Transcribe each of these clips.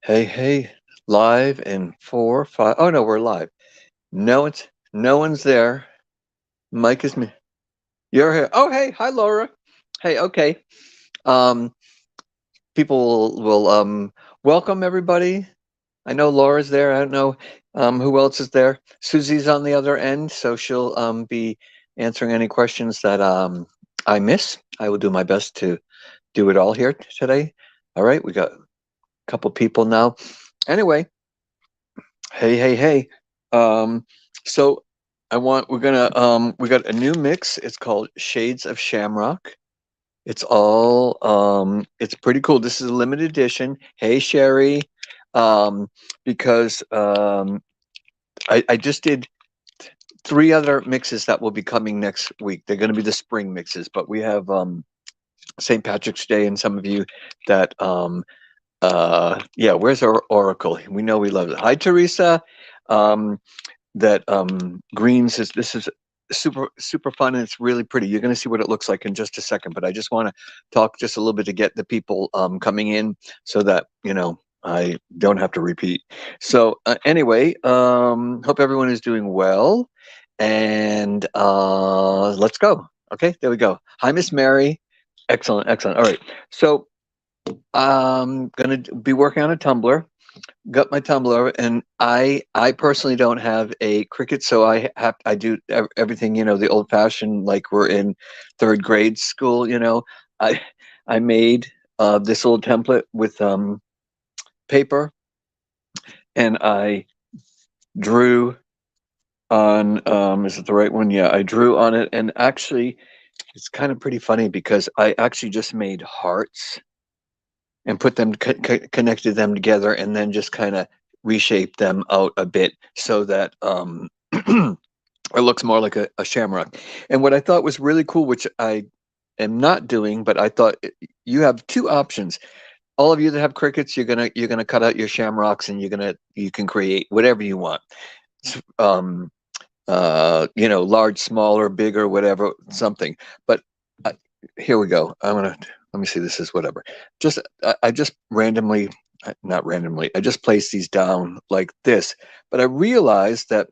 Hey, hey, live in 4, 5. Oh no, we're live. No one's there. Mike is me. You're here. Oh, hey, hi, Laura. Hey, okay. Um, people will welcome everybody. I know Laura's there. I don't know who else is there. Susie's on the other end, so she'll be answering any questions that I miss. I will do my best to do it all here today. All right, we got a couple people now. Anyway, hey, hey, hey. Um, so we got a new mix. It's called Shades of Shamrock. It's pretty cool. This is a limited edition. Hey Sherry. Um, because I just did three other mixes that will be coming next week. They're gonna be the spring mixes, but we have St. Patrick's Day and some of you that yeah, where's our Oracle? We know we love it. Hi Teresa. Um, that greens is this is super fun and it's really pretty. You're going to see what it looks like in just a second, but I just want to talk just a little bit to get the people coming in so that I don't have to repeat. So anyway, hope everyone is doing well, and let's go. Okay, there we go. Hi, Miss Mary. Excellent, excellent. All right, so I'm gonna be working on a tumbler. Got my tumbler, and I personally don't have a Cricut, so I do everything the old fashioned, like we're in third grade school. I I made this little template with paper, and I drew on is it the right one? Yeah, I drew on it, and actually it's kind of pretty funny because I actually just made hearts and put them connected them together, and then just kind of reshape them out a bit so that it looks more like a shamrock. And what I thought was really cool, which I am not doing, but I thought you have two options. All of you that have crickets, you're gonna cut out your shamrocks, and you can create whatever you want. Um, large, smaller, bigger, whatever, something. But uh, here we go. Let me see. This is whatever. I just randomly, not randomly. I just placed these down like this. But I realized that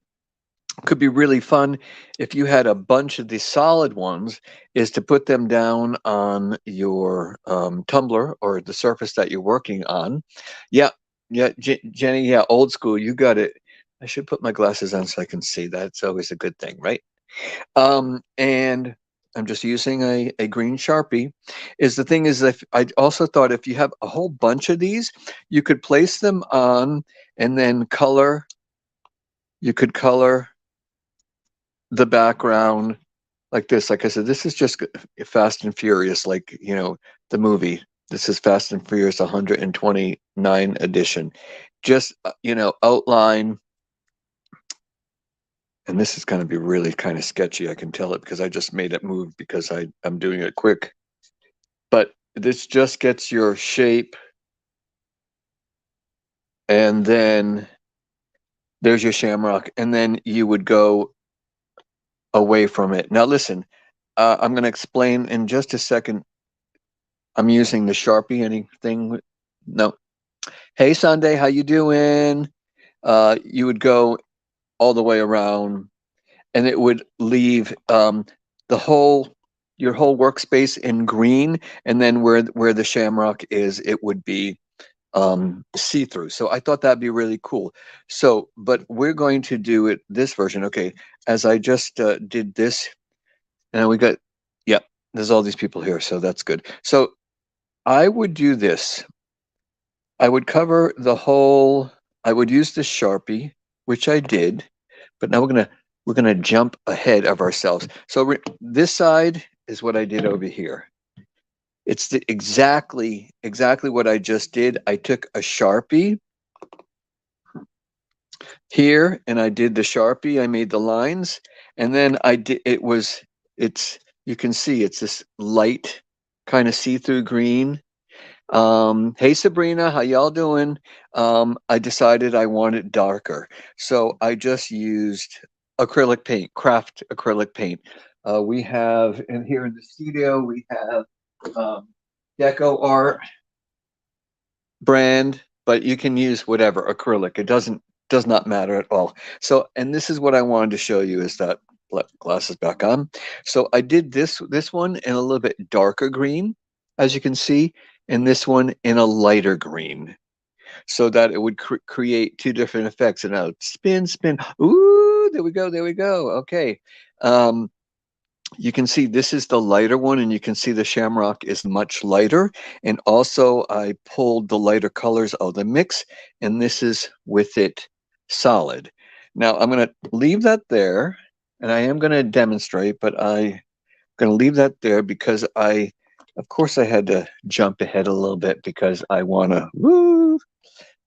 could be really fun if you had a bunch of the solid ones, is to put them down on your tumbler or the surface that you're working on. Yeah, yeah, Jenny, yeah, old school, you got it. I should put my glasses on so I can see. That's always a good thing, right? And I'm just using a green Sharpie. Is the thing is, if I also thought if you have a whole bunch of these, you could place them on and then color. You could color the background like this. Like I said, this is just Fast and Furious, like the movie. This is Fast and Furious 129 edition. Just outline, and this is going to be really kind of sketchy. I can tell it because I just made it move because I'm doing it quick. But this just gets your shape, and then there's your shamrock, and then you would go away from it. Now listen, I'm going to explain in just a second. I'm using the Sharpie. Anything? No. Hey Sunday, how you doing? You would go all the way around, and it would leave the whole your whole workspace in green, and then where the shamrock is, it would be see through. So I thought that'd be really cool. So, but we're going to do it this version. Okay, as I just did this, and we got yeah. There's all these people here, so that's good. So I would do this. I would cover the whole. I would use the Sharpie, which I did, but now we're gonna jump ahead of ourselves. So this side is what I did over here. It's exactly what I just did. I took a Sharpie here and I did the Sharpie. I made the lines, and then I did. It's you can see it's this light kind of see-through green. Hey Sabrina, how y'all doing? I decided I want it darker, so I just used acrylic paint, craft acrylic paint. We have in here in the studio, we have um, Deco Art brand. but you can use whatever acrylic. It does not matter at all. So, and this is what I wanted to show you is that glasses back on. So I did this one in a little bit darker green, as you can see, and this one in a lighter green, so that it would create two different effects. And now spin, spin. Ooh, there we go, there we go. Okay. Um, you can see this is the lighter one, and you can see the Shamrock is much lighter. And also I pulled the lighter colors of the mix, and this is with it solid. Now I'm going to leave that there, and I am going to demonstrate, but I'm going to leave that there because of course I had to jump ahead a little bit because I want to, woo,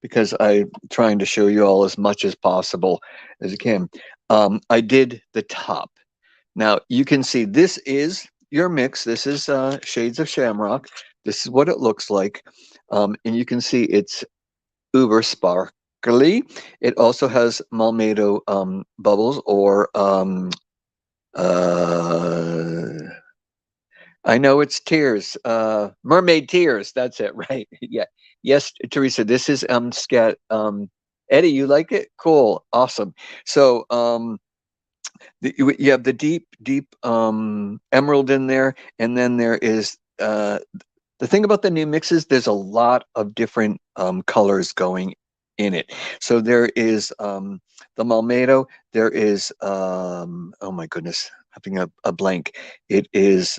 because I'm trying to show you all as much as possible as I can. I did the top. Now you can see this is your mix. This is Shades of Shamrock. This is what it looks like. And you can see it's uber sparkly. It also has Malmado bubbles or uh, I know it's tears, mermaid tears. That's it, right? Yeah. Yes, Teresa. This is scat. Eddie, you like it? Cool, awesome. So you have the deep emerald in there, and then there is the thing about the new mixes. There's a lot of different colors going in it. So there is the Malmado. There is oh my goodness, having a blank. It is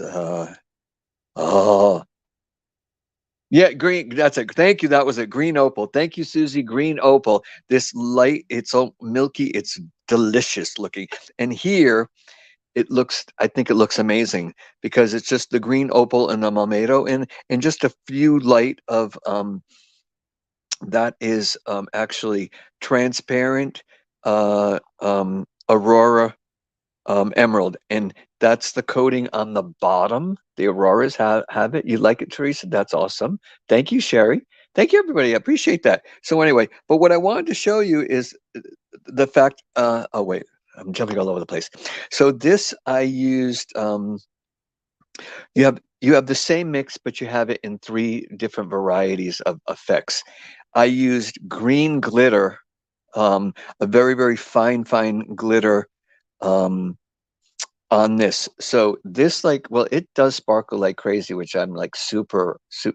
oh yeah, green. That's it. Thank you. That was a green opal. Thank you, Susie. Green opal. This light. It's so milky. It's delicious looking. And here it looks, I think it looks amazing because it's just the green opal and the Malmado and just a few light of that is actually transparent Aurora emerald, and that's the coating on the bottom. The Auroras have it. You like it, Teresa? That's awesome. Thank you, Sherry. Thank you, everybody. I appreciate that. So anyway, but what I wanted to show you is the fact. Oh wait, I'm jumping all over the place. So this I used. You have the same mix, but you have it in three different varieties of effects. I used green glitter, a very fine glitter. Um, on this. So this like, well, it does sparkle like crazy, which I'm like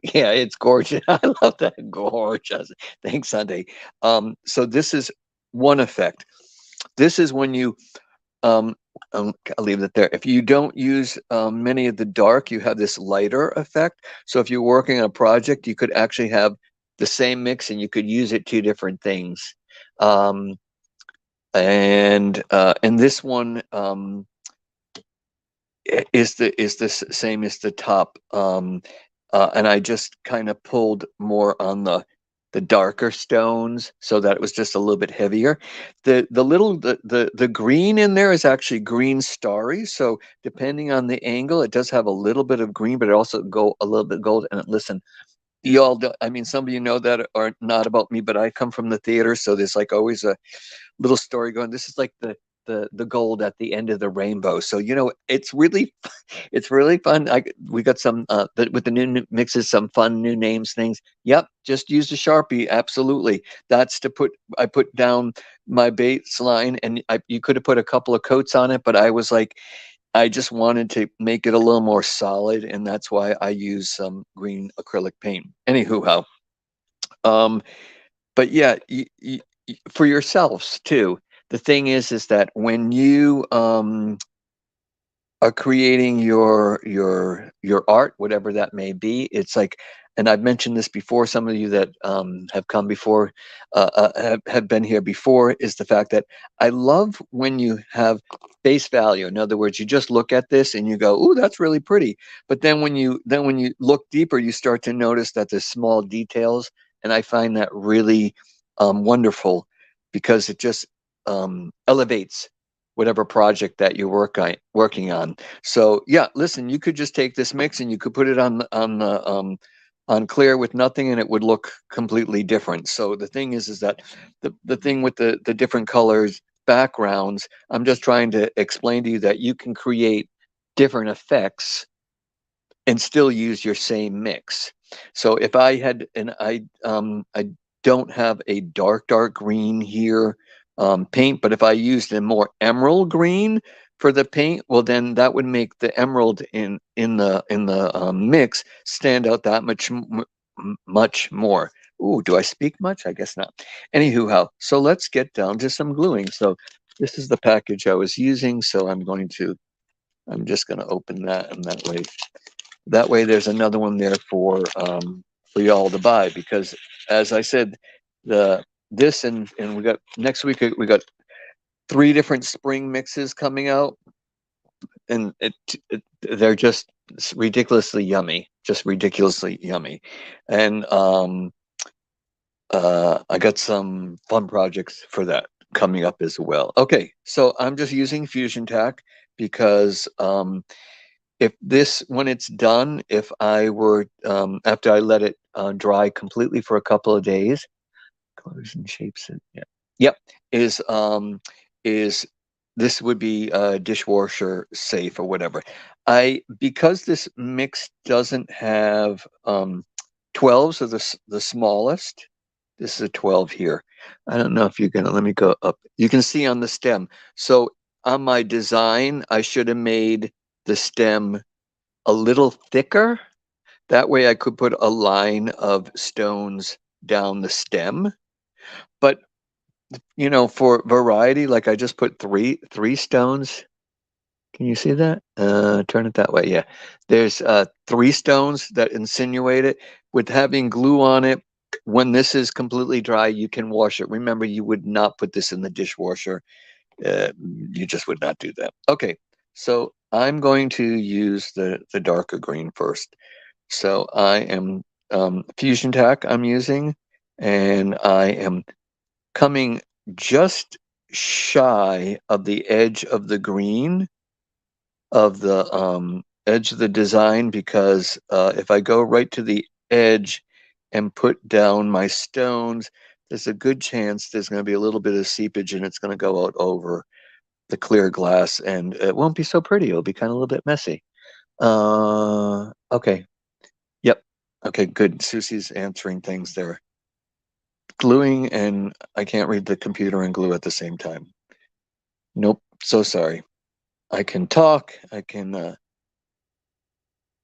yeah, it's gorgeous. I love that. Gorgeous. Thanks, Sunday. So this is one effect. This is when you um, I'll leave it there. If you don't use many of the dark, you have this lighter effect. So if you're working on a project, you could actually have the same mix and you could use it two different things. And this one is the same as the top, and I just kind of pulled more on the darker stones so that it was just a little bit heavier. The green in there is actually green starry, so depending on the angle it does have a little bit of green, but it also go a little bit gold. And listen, you all do, I mean, some of you know that are not about me, but I come from the theater, so there's like always a little story going. This is like the gold at the end of the rainbow. So it's really it's really fun. We got some with the new mixes, some fun new names, things. Yep, just use a Sharpie. Absolutely, that's to put. I put down my baseline, and you could have put a couple of coats on it, but I was like, I just wanted to make it a little more solid, and that's why I use some green acrylic paint. Anywho, how. Um, but yeah, for yourselves too. The thing is that when you are creating your art, whatever that may be, it's like, and I've mentioned this before. Some of you that have come before, have been here before, is the fact that I love when you have face value. In other words, you just look at this and you go, "Ooh, that's really pretty." But then when you look deeper, you start to notice that there's small details, and I find that really wonderful because it just elevates whatever project that you're working on. So yeah, listen, you could just take this mix and you could put it on clear with nothing, and it would look completely different. So the thing is that the thing with the different colors backgrounds, I'm just trying to explain to you that you can create different effects and still use your same mix. So if I had, and I don't have a dark green here paint, but if I used a more emerald green for the paint, well, then that would make the emerald in the mix stand out that much more. Ooh, do I speak much? I guess not. Anywho, so let's get down to some gluing. So this is the package I was using. So I'm just going to open that, and that way there's another one there for y'all to buy, because as I said, this and we got next week we got 3 different spring mixes coming out, and they're just ridiculously yummy, and I got some fun projects for that coming up as well. Okay, so I'm just using Fusion Tack because if this, when it's done, if I were after I let it dry completely for a couple of days, colors and shapes, yeah, yep, is this would be dishwasher safe or whatever. Because this mix doesn't have 12s, are the smallest. This is a 12 here. I don't know if you're gonna, let me go up. You can see on the stem. So on my design, I should have made the stem a little thicker. That way I could put a line of stones down the stem. But for variety, like I just put three stones. Can you see that? Turn it that way. Yeah. There's 3 stones that insinuate it. With having glue on it, when this is completely dry, you can wash it. Remember, you would not put this in the dishwasher. You just would not do that. Okay, so I'm going to use the darker green first. So I am Fusion Tack I'm using, and I am coming just shy of the edge of the green of the edge of the design, because if I go right to the edge and put down my stones, there's a good chance there's going to be a little bit of seepage, and it's going to go out over the clear glass, and it won't be so pretty. It'll be kind of a little bit messy. Okay. Yep. Okay, good. Susie's answering things there. Gluing, and I can't read the computer and glue at the same time. Nope. So sorry. I can talk. I can,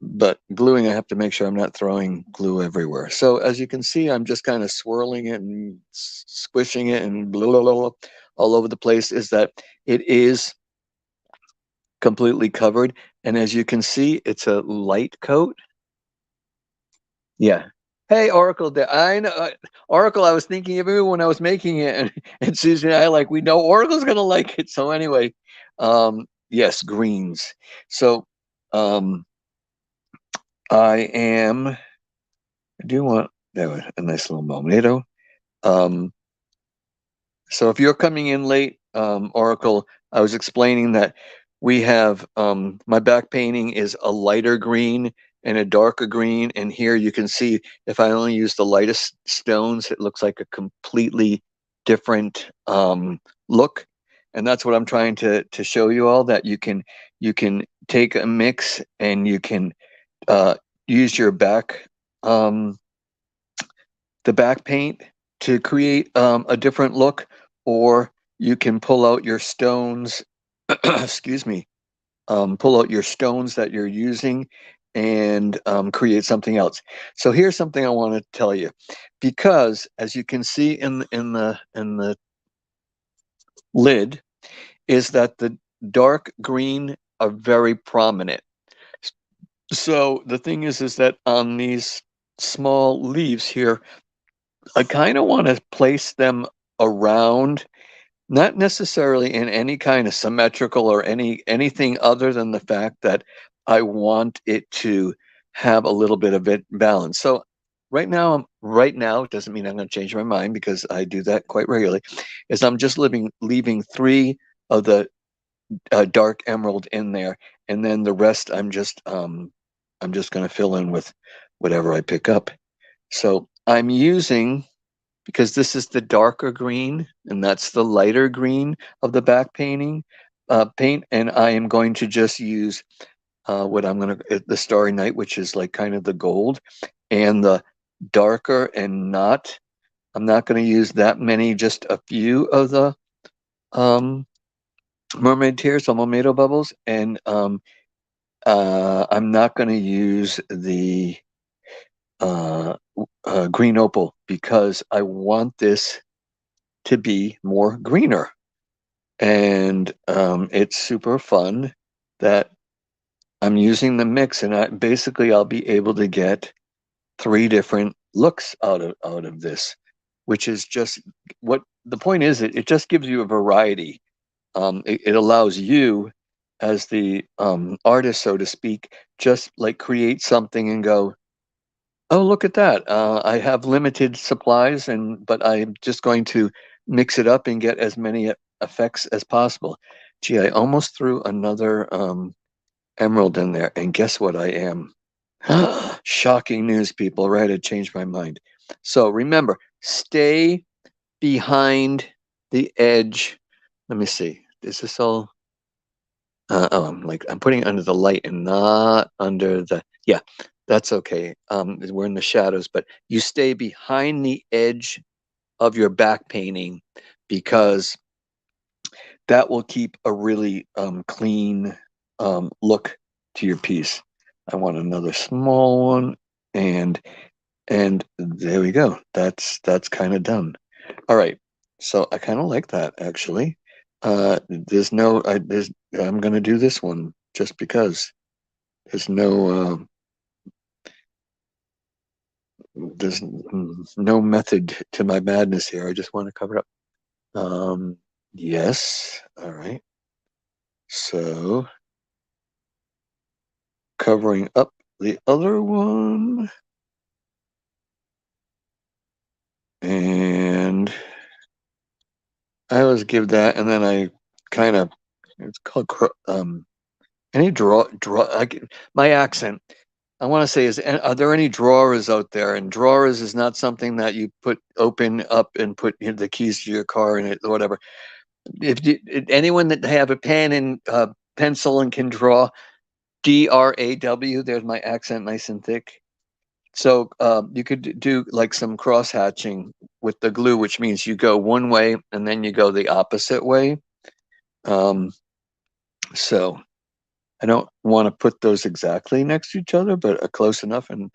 but gluing, I have to make sure I'm not throwing glue everywhere. So as you can see, I'm just kind of swirling it and squishing it and blah, blah, blah, all over the place. Is that it is completely covered. And as you can see, it's a light coat. Yeah. Hey, Oracle, I know Oracle. I was thinking of you when I was making it, and Susan and I, we know Oracle's gonna like it. So anyway, yes, greens. So I do want a nice little momento. So if you're coming in late, Oracle, I was explaining that we have my back painting is a lighter green and a darker green. And here you can see if I only use the lightest stones, it looks like a completely different look. And that's what I'm trying to show you all, that you can take a mix and you can use your the back paint to create a different look, or you can pull out your stones, excuse me, pull out your stones that you're using and create something else. So here's something I want to tell you, because as you can see in the lid, is that the dark green are very prominent. So the thing is that on these small leaves here, I kind of want to place them around, not necessarily in any kind of symmetrical or anything other than the fact that I want it to have a little bit of it balance. So right now, it doesn't mean I'm going to change my mind, because I do that quite regularly, is I'm just leaving 3 of the dark emerald in there, and then the rest I'm just going to fill in with whatever I pick up. So I'm using, because this is the darker green and that's the lighter green of the back paint, and I am going to just use what I'm going to, the Starry Night, which is like kind of the gold, and the darker and not I'm not going to use that many, just a few of the mermaid tears, or mermaido bubbles, and I'm not going to use the green opal because I want this to be more greener. And it's super fun that I'm using the mix, and I'll be able to get 3 different looks out of this, which is just what the point is. It just gives you a variety. It allows you, as the artist, so to speak, just like create something and go, oh, look at that. I have limited supplies, but I'm just going to mix it up and get as many effects as possible. Gee, I almost threw another emerald in there, and guess what I am? Shocking news, people, right? I changed my mind. So remember, stay behind the edge. Let me see. Is this all? I'm putting it under the light and not under the. Yeah, that's okay. We're in the shadows, but you stay behind the edge of your back painting because that will keep a really clean look to your piece. I want another small one, and there we go. That's kind of done. All right. So I kind of like that actually. There's no, I'm gonna do this one just because there's there's no method to my madness here. I just want to cover it up. Yes. All right. So covering up the other one, and I always give that, and then I kind of, it's called any my accent. I want to say is, are there any drawers out there? And drawers is not something that you open up and put the keys to your car in it or whatever. Anyone that have a pen and pencil and can draw, DRAW. There's my accent, nice and thick. So you could do like some cross hatching with the glue, which means you go one way and then you go the opposite way. Um, so I don't want to put those exactly next to each other, but close enough, and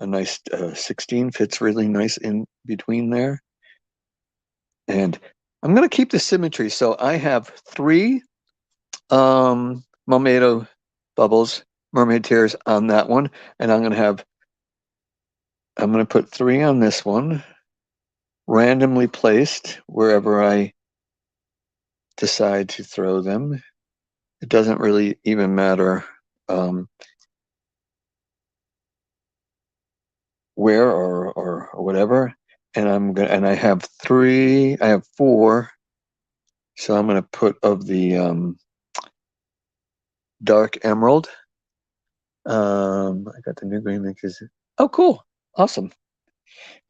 a nice 16 fits really nice in between there. And I'm going to keep the symmetry. So I have 3 mermaido bubbles, mermaid tears on that one, and I'm going to put 3 on this one, randomly placed wherever I decide to throw them. It doesn't really even matter where or whatever. And I have 4. So I'm gonna put of the dark emerald. I got the new green mixes. Oh, cool, awesome.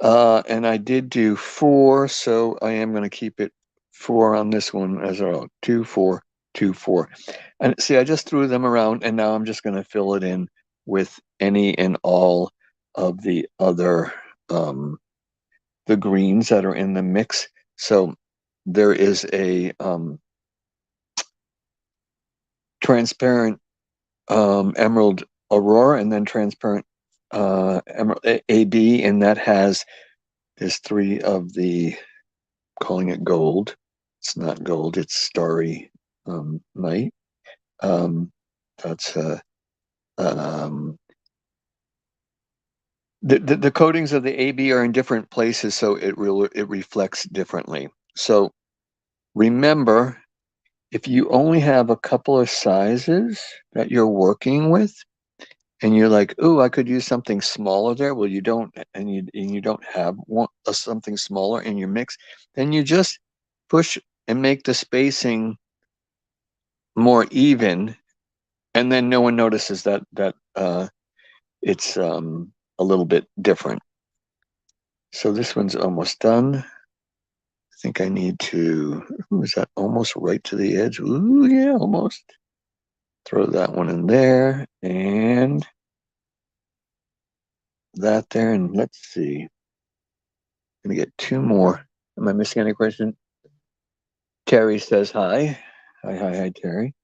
And I did do 4, so I am gonna keep it 4 on this one as well. 2, 4, 2, 4. And see, I just threw them around, and now I'm just gonna fill it in with any and all of the other the greens that are in the mix. So there is a transparent emerald aurora, and then transparent emerald AB, and there's 3 of the, calling it gold. It's not gold, it's starry night. That's um, the coatings of the AB are in different places, so it reflects differently. So remember, if you only have a couple of sizes that you're working with, and you're like, "Oh, I could use something smaller there." Well, you don't, and you don't have something smaller in your mix. Then you just push and make the spacing more even, and then no one notices that it's a little bit different. So this one's almost done. I think I need to. Ooh, is that almost right to the edge? Ooh, yeah, almost. Throw that one in there, and that there, and let's see. gonna get two more. Am I missing any question? Terry says hi. Hi, Terry.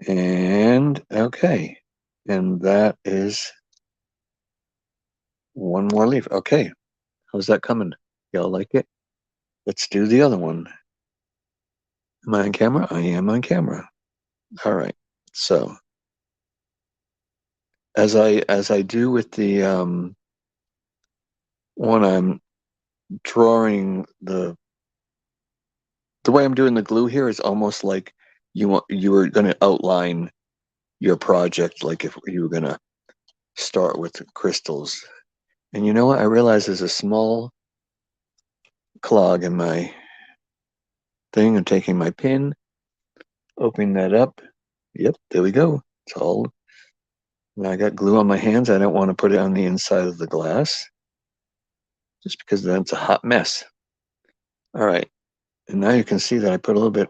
And okay. And that is one more leaf. Okay. How's that coming? Y'all like it? Let's do the other one. Am I on camera? I am on camera. All right. So as I do with the one I'm drawing the way I'm doing the glue here is almost like you were going to outline your project, like if you were going to start with the crystals. And you know what? I realize there's a small clog in my thing. I'm taking my pin, opening that up. Yep, there we go. It's all. And I got glue on my hands. I don't want to put it on the inside of the glass, just because then it's a hot mess. All right, and now you can see that I put a little bit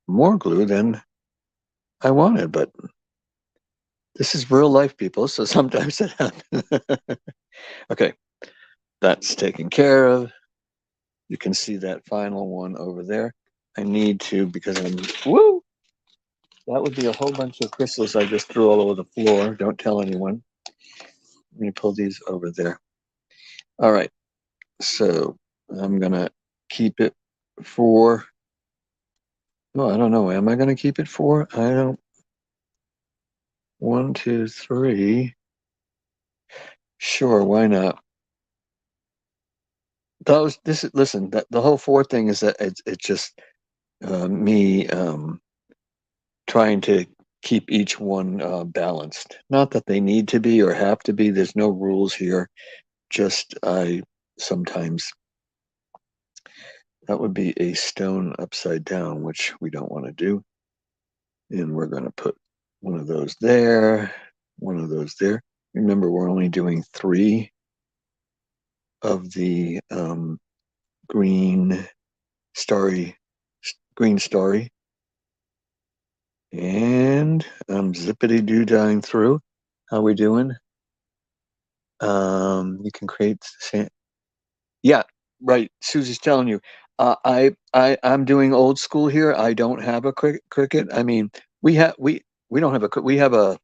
more glue than I wanted, but this is real life, people, so sometimes it happens. Okay, that's taken care of. You can see that final one over there. I need to, because woo! That would be a whole bunch of crystals I just threw all over the floor. Don't tell anyone. Let me pull these over there. All right, so I'm gonna keep it for, well, I don't know. Am I gonna keep it for? I don't, 1, 2, 3. Sure, why not? Listen, the whole 4 thing is that it's just me trying to keep each one balanced. Not that they need to be or have to be. There's no rules here. Just I sometimes, that would be a stone upside down, which we don't want to do. And we're going to put one of those there, one of those there. Remember, we're only doing 3 of the green starry. And I'm zippity doo dying through. How we doing? You can create. Yeah, right. Susie's telling you. I'm doing old school here. I don't have a cricket. I mean, we don't have we have a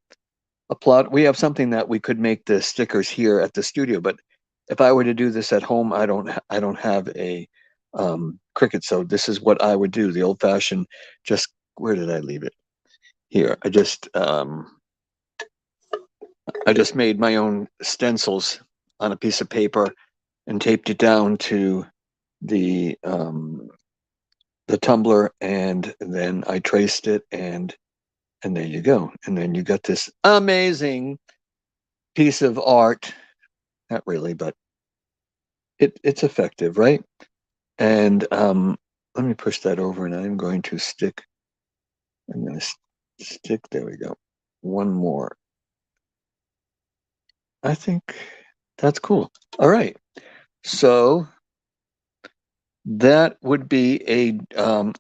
plot. We have something that we could make the stickers here at the studio. But if I were to do this at home, I don't have a cricket. So this is what I would do. The old fashioned. Just where did I leave it? Here. I just made my own stencils on a piece of paper and taped it down to the tumbler, and then I traced it, and there you go. And then you got this amazing piece of art. Not really, but it's effective, right? And let me push that over, and I'm going to stick. I'm going to stick. There we go. One more. I think that's cool. All right. So that would be a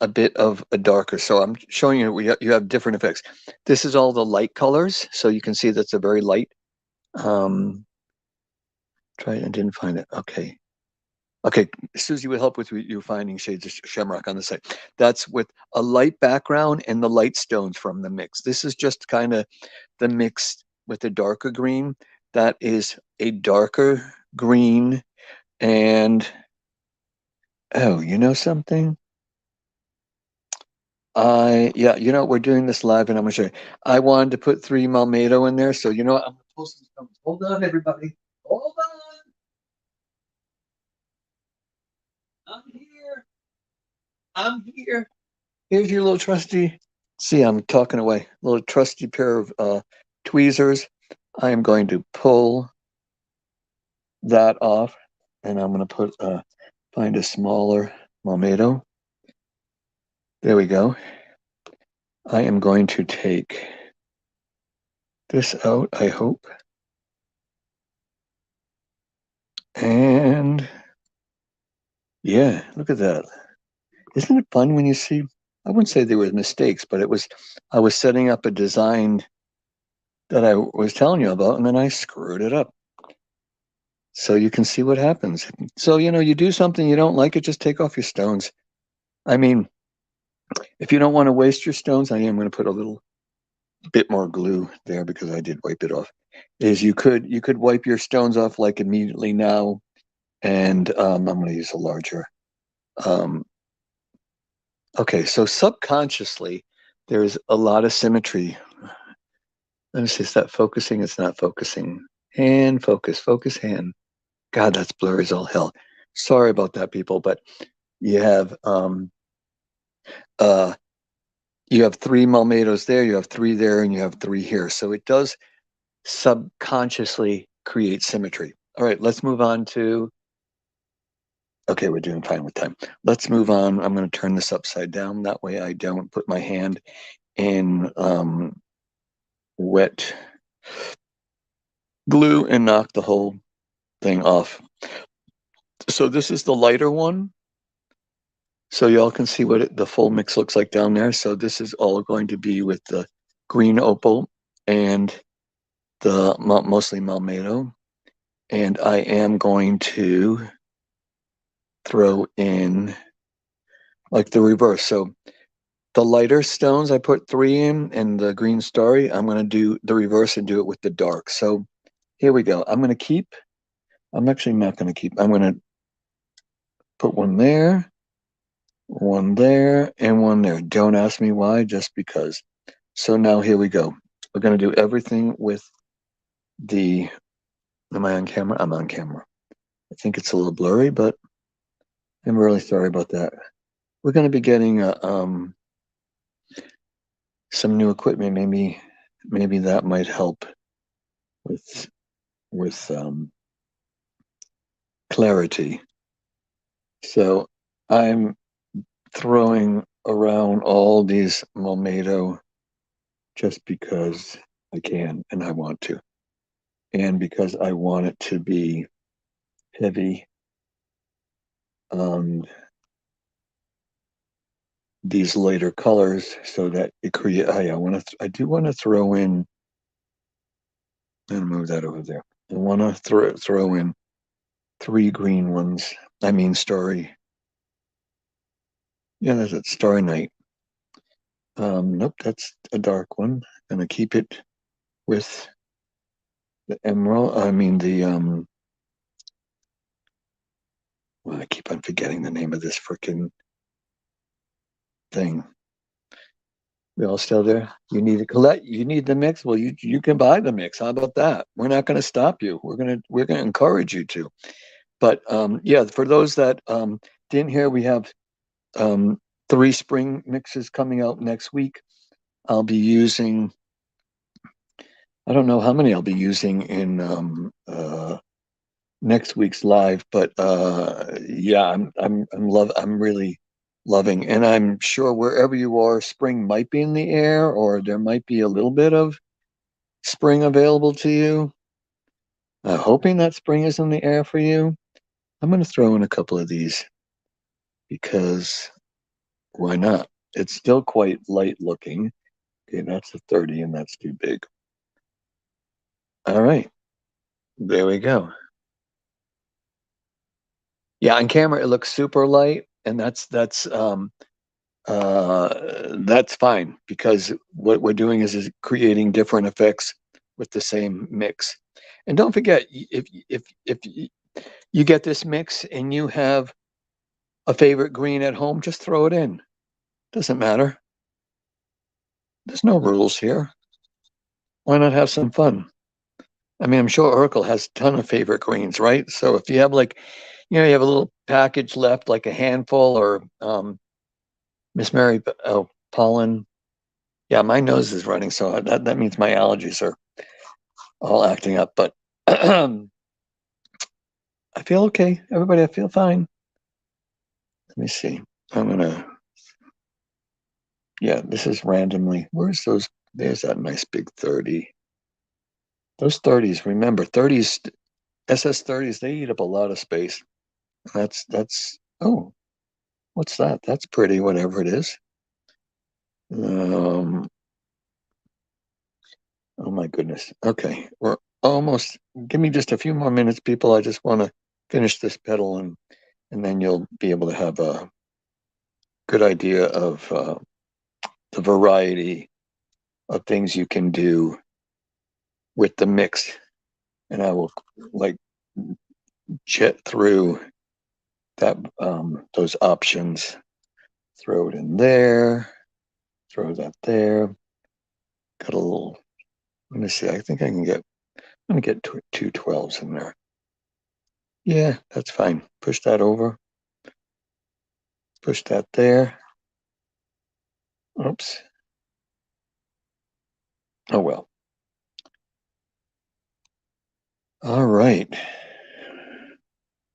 bit of a darker. So I'm showing you you have different effects. This is all the light colors, so you can see that's a very light. Try it. I didn't find it. Okay. Okay, Susie will help with you finding shades of Shamrock on the site. That's with a light background and the light stones from the mix. This is just kind of the mix with the darker green. That is a darker green. And oh, you know something? Yeah, we're doing this live, and I'm gonna show you. I wanted to put 3 Malmado in there, so you know what? I'm gonna pull some stones. Hold on, everybody. Hold on. I'm here. I'm here. Here's your little trusty. See, I'm talking away. Little trusty pair of tweezers. I am going to pull that off, and I'm gonna put find a smaller Malmado. There we go. I am going to take this out, I hope. And yeah, look at that. Isn't it fun when you see, I wouldn't say there were mistakes, but I was setting up a design that I was telling you about, and then I screwed it up. so you can see what happens. So, you do something you don't like it, just take off your stones. I mean, if you don't want to waste your stones, I am going to put a little bit more glue there because I did wipe it off. Is you could wipe your stones off like immediately now, and I'm going to use a larger. Um, okay, so subconsciously, there's a lot of symmetry. Let me see, is that focusing? It's not focusing. Hand focus, focus hand. God, that's blurry as all hell. Sorry about that, people, but you have uh you have three Malmatos there, you have three there, and you have three here. So it does subconsciously create symmetry. All right, let's move on to. Okay, we're doing fine with time. Let's move on. I'm going to turn this upside down. That way I don't put my hand in wet glue and knock the whole thing off. So this is the lighter one. So y'all can see what the full mix looks like down there. So this is all going to be with the green opal and the mostly Malmato. And I am going to throw in like the reverse. So the lighter stones, I put three in, and the green starry, I'm going to do the reverse and do it with the dark. So here we go. I'm actually not going to keep, I'm going to put one there, and one there. Don't ask me why, just because. So now here we go. We're going to do everything with the, am I on camera? I'm on camera. I think it's a little blurry, but I'm really sorry about that. We're going to be getting some new equipment. Maybe that might help with clarity. So I'm throwing around all these Malmato just because I can and I want to, and because I want it to be heavy on these lighter colors so that it create. I do want to throw in. And move that over there. I want to throw in three green ones. I mean, starry. Yeah, that's it. Starry night. Nope, that's a dark one. Gonna keep it with the emerald. I mean the Well, I keep on forgetting the name of this freaking thing. We all still there? You need to collect. You need the mix. Well, you can buy the mix. How about that? We're not going to stop you. We're gonna encourage you to. But yeah, for those that didn't hear, we have um, three spring mixes coming out next week. I'll be using. I don't know how many I'll be using in next week's live, but yeah, I'm really loving, and I'm sure wherever you are, spring might be in the air, or there might be a little bit of spring available to you. Hoping that spring is in the air for you. I'm going to throw in a couple of these because why not? It's still quite light looking. Okay, that's a 30, and that's too big. All right, there we go. Yeah, on camera it looks super light, and that's fine because what we're doing is creating different effects with the same mix. And don't forget, if you get this mix and you have a favorite green at home, just throw it in. Doesn't matter. There's no rules here. Why not have some fun? I mean, I'm sure Oracle has a ton of favorite greens, right? So if you have like, you have a little package left, like a handful, or Miss Mary, oh, pollen. Yeah, my nose is running, so that means my allergies are all acting up. But I feel okay. Everybody, I feel fine. Let me see. I'm gonna. Yeah, this is randomly. Where's those? There's that nice big 30. Those 30s. Remember, 30s, SS 30s. They eat up a lot of space. That's. Oh, what's that? That's pretty. Whatever it is. Um. Oh my goodness. Okay, we're almost, give me just a few more minutes, people. I just want to finish this pedal, and then you'll be able to have a good idea of the variety of things you can do with the mix. And I will like jet through that those options. Throw it in there, throw that there. Got a little, let me see, I think I can get, let me get two 12s in there. Yeah, that's fine. Push that over. Push that there. Oops. Oh well. All right.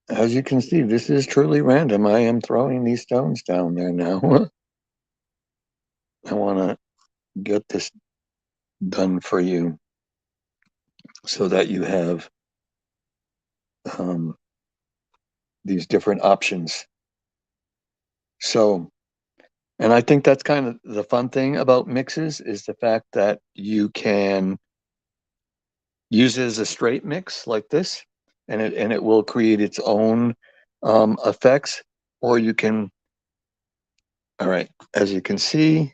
As you can see, this is truly random. I am throwing these stones down there now. I want to get this done for you so that you have these different options. So, and I think that's kind of the fun thing about mixes is the fact that you can use it as a straight mix like this, and it will create its own effects, or you can, all right, as you can see,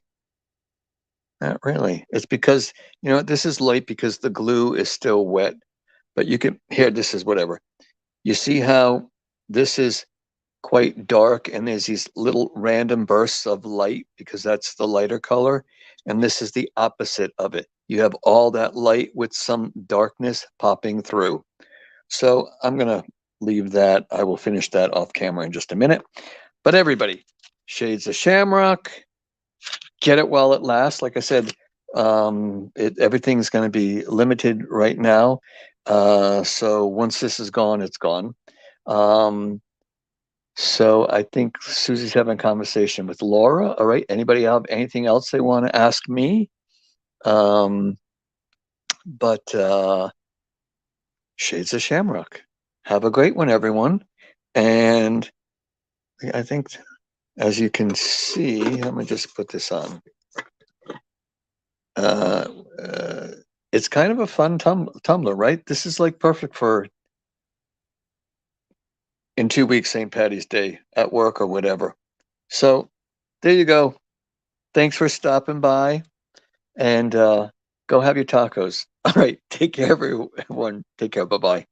not really. It's because, you know, this is light because the glue is still wet, but you can, here, this is whatever. You see how this is quite dark and there's these little random bursts of light because that's the lighter color. And this is the opposite of it. You have all that light with some darkness popping through. So I'm going to leave that. I will finish that off camera in just a minute. But everybody, Shades of Shamrock, get it while it lasts. Like I said, everything's going to be limited right now. So once this is gone, it's gone. So I think Susie's having a conversation with Laura. All right. Anybody have anything else they want to ask me? But Shades of Shamrock. Have a great one, everyone. And I think, as you can see, let me just put this on. It's kind of a fun tumbler, right? This is like perfect for in 2 weeks, St. Patty's Day at work or whatever. So there you go. Thanks for stopping by, and go have your tacos. All right. Take care, everyone. Take care. Bye-bye.